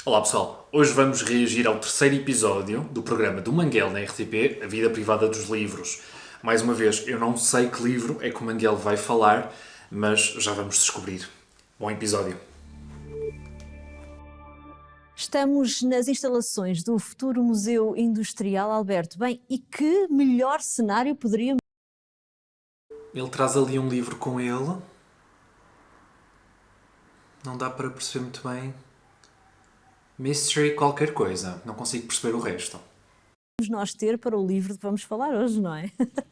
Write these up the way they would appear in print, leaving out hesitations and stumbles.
Olá pessoal, hoje vamos reagir ao terceiro episódio do programa do Manguel na RTP, A Vida Privada dos Livros. Mais uma vez, eu não sei que livro é que o Manguel vai falar, mas já vamos descobrir. Bom episódio. Estamos nas instalações do futuro Museu Industrial, Alberto. Bem, e que melhor cenário poderíamos... Ele traz ali um livro com ele. Não dá para perceber muito bem. Mystery qualquer coisa. Não consigo perceber o resto. nós ter para o livro que vamos falar hoje, não é?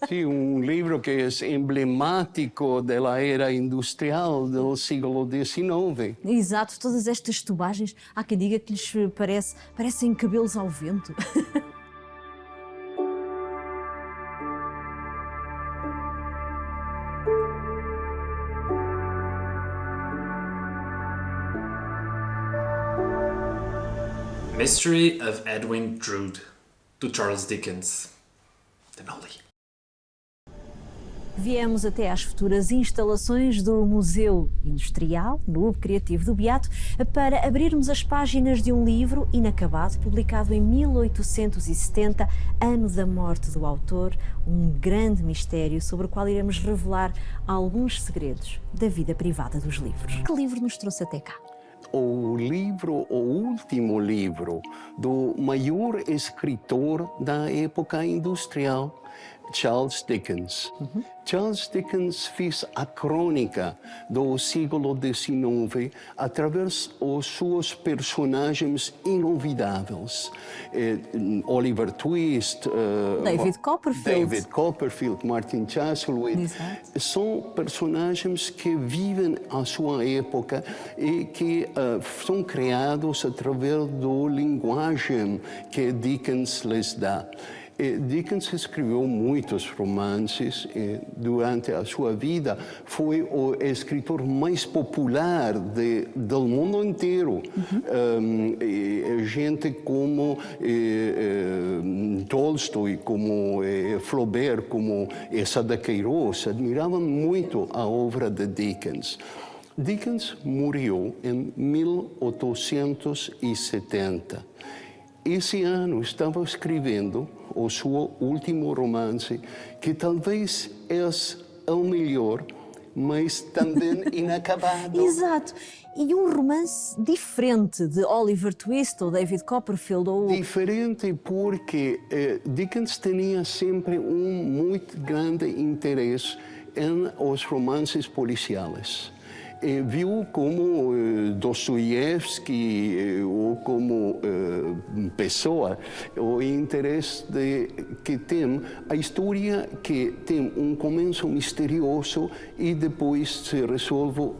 Sí, un libro que es emblemático de la era industrial del siglo XIX. Exato, todas estas tubagens, há quem diga que lhes parecem cabelos ao vento. Mystery of Edwin Drood, do Charles Dickens. Denoli. Viemos até às futuras instalações do Museu Industrial, no Criativo do Beato, para abrirmos as páginas de um livro inacabado, publicado em 1870, ano da morte do autor, um grande mistério sobre o qual iremos revelar alguns segredos da vida privada dos livros. Que livro nos trouxe até cá? O último livro do maior escritor da época industrial, Charles Dickens. Charles Dickens fez a crônica do século XIX através dos seus personagens inolvidáveis. Oliver Twist, David Copperfield, Martin Chuzzlewit. Exato. São personagens que vivem a sua época e que são criados através da linguagem que Dickens lhes dá. Dickens escreveu muitos romances durante a sua vida. Foi o escritor mais popular do mundo inteiro. Gente como Tolstói, como Flaubert, como Eça Queiroz, admiravam muito a obra de Dickens. Dickens morreu em 1870. Esse ano estava escrevendo o seu último romance, que talvez é o melhor, mas também inacabado. Exato. E um romance diferente de Oliver Twist ou David Copperfield ou... Diferente porque Dickens tinha sempre muito grande interesse em os romances policiais. Viu como Dostoiévski ou como Pessoa o interesse que tem a história que tem um começo misterioso e depois se resolve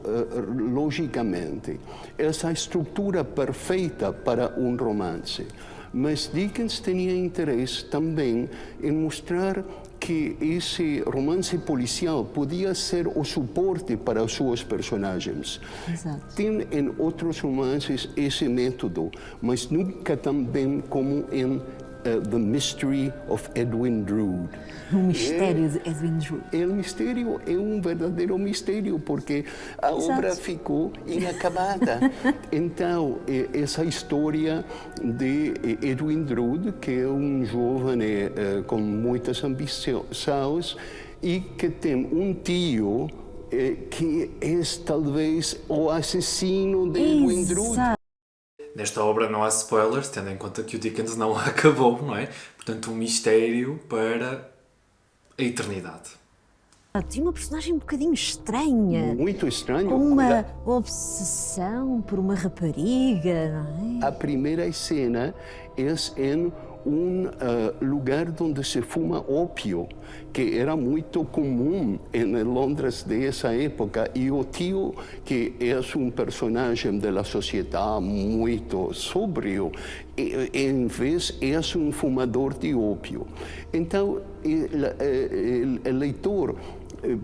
logicamente. Essa estrutura perfeita para um romance. Mas Dickens tinha interesse também em mostrar que esse romance policial podia ser o suporte para os seus personagens. Exato. Tem em outros romances esse método, mas nunca tão bem como em The Mystery of Edwin Drood. O mistério de Edwin Drood. O mistério é um verdadeiro mistério, porque a obra ficou inacabada. Então, essa história de Edwin Drood, que é um jovem com muitas ambições e que tem um tio que é talvez o assassino de Edwin Drood. Nesta obra não há spoilers, tendo em conta que o Dickens não a acabou, não é? Portanto, um mistério para a eternidade. Tinha uma personagem um bocadinho estranha. Muito estranho. Com uma obsessão por uma rapariga, não é? A primeira cena é em um lugar onde se fuma ópio, que era muito comum em Londres dessa época, e o tio, que é um personagem da sociedade muito sóbrio, em vez é um fumador de ópio. Então, o leitor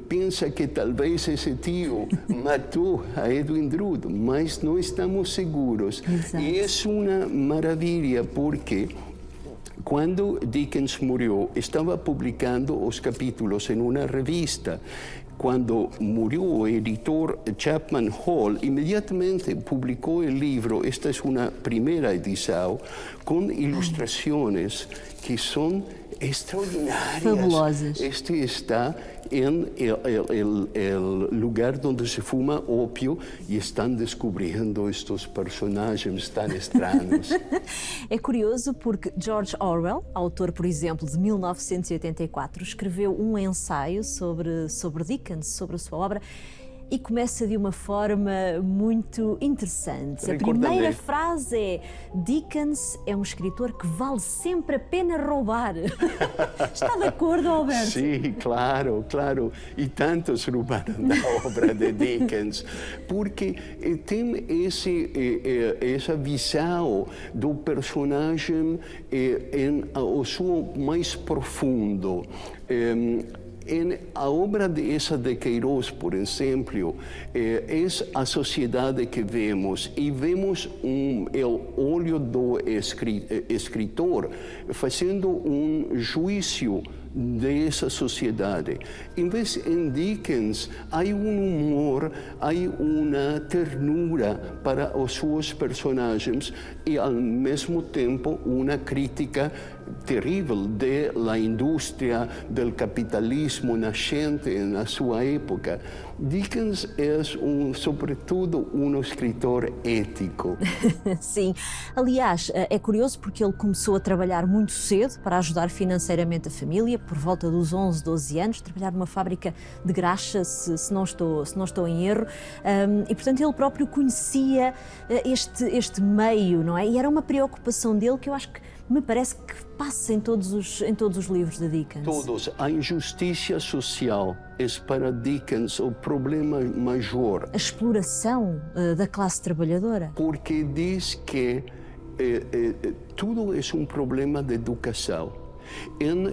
pensa que talvez esse tio matou a Edwin Drood, mas não estamos seguros. Exato. E é uma maravilha, porque quando Dickens morreu, estava publicando os capítulos em uma revista quando morreu o editor Chapman Hall, imediatamente publicou o livro. Esta é uma primeira edição, com ilustrações que são extraordinárias. Fabulosas. Este está em el lugar onde se fuma ópio e estão descobrindo estes personagens tão estranhos. É curioso porque George Orwell, autor, por exemplo, de 1984, escreveu um ensaio sobre Dickens, sobre a sua obra, e começa de uma forma muito interessante. A primeira frase é: Dickens é um escritor que vale sempre a pena roubar. Está de acordo, Alberto? Sim, claro, claro. E tantos roubaram da obra de Dickens, porque tem essa visão do personagem em o seu mais profundo. A obra de Queiroz, por exemplo, é a sociedade que vemos, e vemos o olho do escritor fazendo um juízo dessa sociedade. Em vez em Dickens, há humor, há uma ternura para os seus personagens e, ao mesmo tempo, uma crítica terrível da indústria, do capitalismo nascente na sua época. Dickens é, sobretudo, um escritor ético. Sim. Aliás, é curioso porque ele começou a trabalhar muito cedo para ajudar financeiramente a família, por volta dos 11, 12 anos, trabalhar numa fábrica de graxa, se não estou em erro, e portanto ele próprio conhecia este meio, não é? E era uma preocupação dele que eu acho que me parece que passa em todos os livros de Dickens. Todos. A injustiça social é para Dickens o problema maior. A exploração da classe trabalhadora. Porque diz que tudo é um problema de educação. Em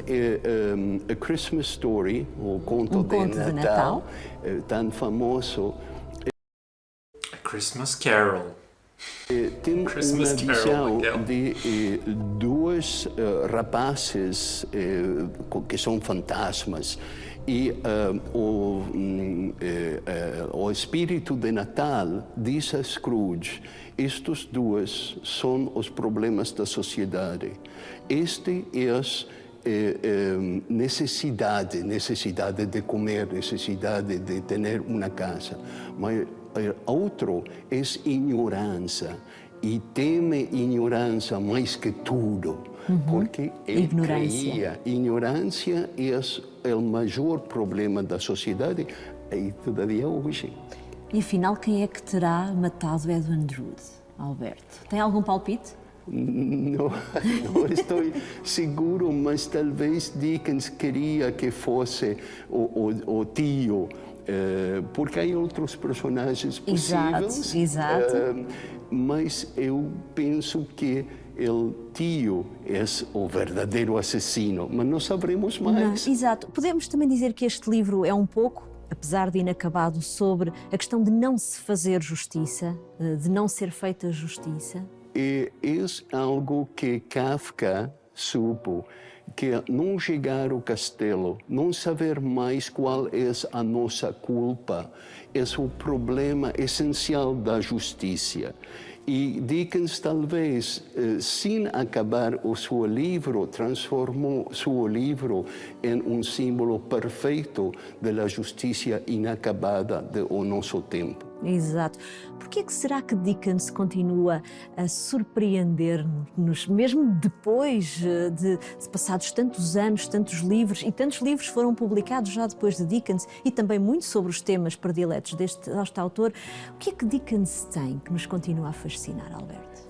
A Christmas Story, o conto de Natal, tão famoso, A Christmas Carol. tem uma visão de dois rapazes que são fantasmas e o espírito de Natal diz a Scrooge: estes dois são os problemas da sociedade. Este é necessidade de comer, necessidade de ter uma casa. Mas outro é ignorância, e teme ignorância mais que tudo, porque ele creia. Ignorância é o maior problema da sociedade, e todavia hoje. E afinal, quem é que terá matado Edwin Drood, Alberto? Tem algum palpite? Não estou seguro, mas talvez Dickens queria que fosse o tio, porque há outros personagens possíveis. Exato. Mas eu penso que o tio é o verdadeiro assassino, mas não saberemos mais. Exato. Podemos também dizer que este livro é um pouco, apesar de inacabado, sobre a questão de não se fazer justiça, de não ser feita justiça. É algo que Kafka supo, que não chegar ao castelo, não saber mais qual é a nossa culpa, é o problema essencial da justiça. E Dickens, talvez, sem acabar o seu livro, transformou seu livro em um símbolo perfeito da justiça inacabada do nosso tempo. Exato. Por que é que será que Dickens continua a surpreender-nos, mesmo depois de passados tantos anos, tantos livros, e tantos livros foram publicados já depois de Dickens, e também muito sobre os temas prediletos deste autor? O que é que Dickens tem que nos continua a fascinar, Alberto?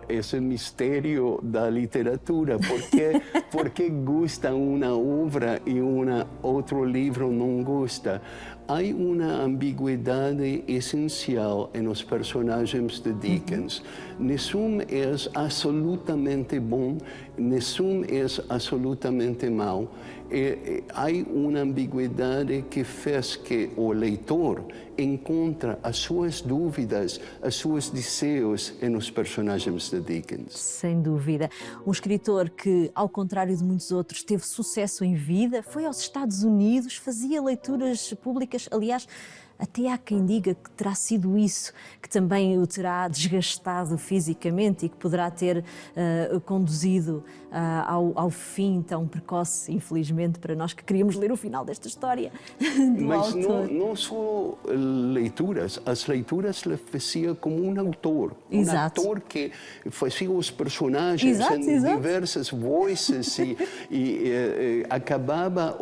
Esse mistério da literatura, porque gosta uma obra e outro livro não gosta. há uma ambiguidade essencial nos personagens de Dickens. Nenhum é absolutamente bom, nenhum é absolutamente mau. Há uma ambiguidade que faz que o leitor encontre as suas dúvidas, os seus desejos nos personagens de Dickens. Sem dúvida. Um escritor que, ao contrário de muitos outros, teve sucesso em vida, foi aos Estados Unidos, fazia leituras públicas, aliás, até há quem diga que terá sido isso que também o terá desgastado fisicamente e que poderá ter conduzido ao fim tão precoce, infelizmente, para nós que queríamos ler o final desta história do Mas autor. não só leituras, as leituras ele fazia como um autor. Exato. Um autor que fazia os personagens Exato, em exato. diversas vozes e acabava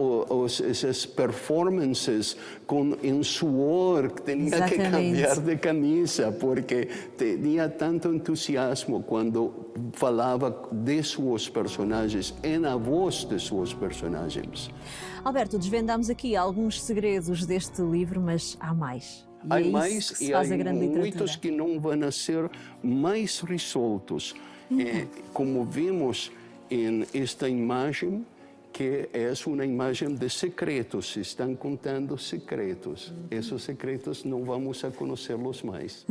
essas performances com suor, que tinha que Exatamente. cambiar de camisa, porque tinha tanto entusiasmo quando falava de seus personagens, na voz de seus personagens. Alberto, desvendámos aqui alguns segredos deste livro, mas há mais. E Há é mais isso que se e há faz a grande literatura. muitos que não vão ser mais resoltos. Como vimos nesta imagem, que é uma imagem de secretos, estão contando secretos. Esses secretos não vamos a conhecê-los mais.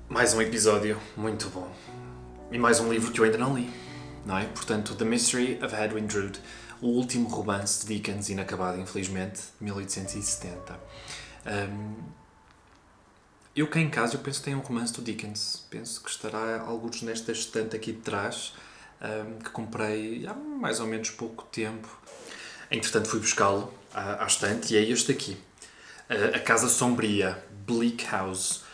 Mais um episódio muito bom. E mais um livro que eu ainda não li, não é? Portanto, The Mystery of Edwin Drood, o último romance de Dickens, inacabado, infelizmente, de 1870. Eu cá em casa, eu penso que tem um romance do Dickens. Penso que estará alguns nesta estante aqui de trás, que comprei há mais ou menos pouco tempo. Entretanto, fui buscá-lo à estante e é este aqui. A Casa Sombria, Bleak House,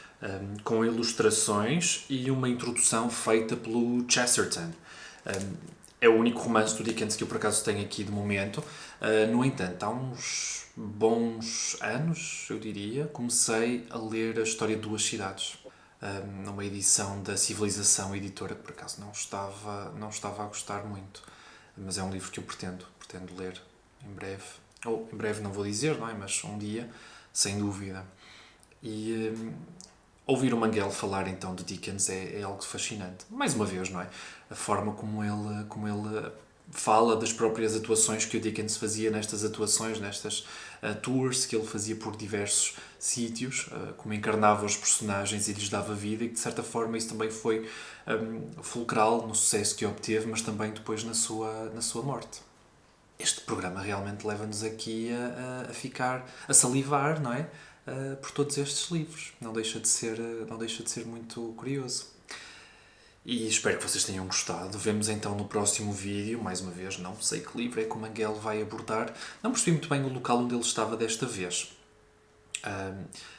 com ilustrações e uma introdução feita pelo Chesterton. É o único romance do Dickens que eu por acaso tenho aqui de momento. No entanto, há uns bons anos, eu diria, comecei a ler A História de Duas Cidades, numa edição da Civilização Editora, que por acaso não estava a gostar muito, mas é um livro que eu pretendo ler em breve. Ou em breve não vou dizer, não é? Mas um dia, sem dúvida. E ouvir o Manguel falar então de Dickens é algo fascinante. Mais uma vez, não é? A forma como ele fala das próprias atuações que o Dickens fazia nestas atuações, nestas tours que ele fazia por diversos sítios, como encarnava os personagens e lhes dava vida, e que de certa forma isso também foi fulcral no sucesso que obteve, mas também depois na sua morte. Este programa realmente leva-nos aqui a salivar, não é? Por todos estes livros. Não deixa de ser muito curioso. E espero que vocês tenham gostado. Vemos então no próximo vídeo. Mais uma vez, não sei que livro é que o Manguel vai abordar. Não percebi muito bem o local onde ele estava desta vez.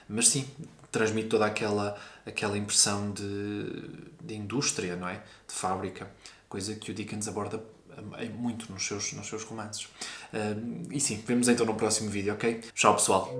Mas sim, transmite toda aquela impressão de indústria, não é? De fábrica. Coisa que o Dickens aborda muito nos seus romances. E sim, vemos então no próximo vídeo, ok? Tchau, pessoal!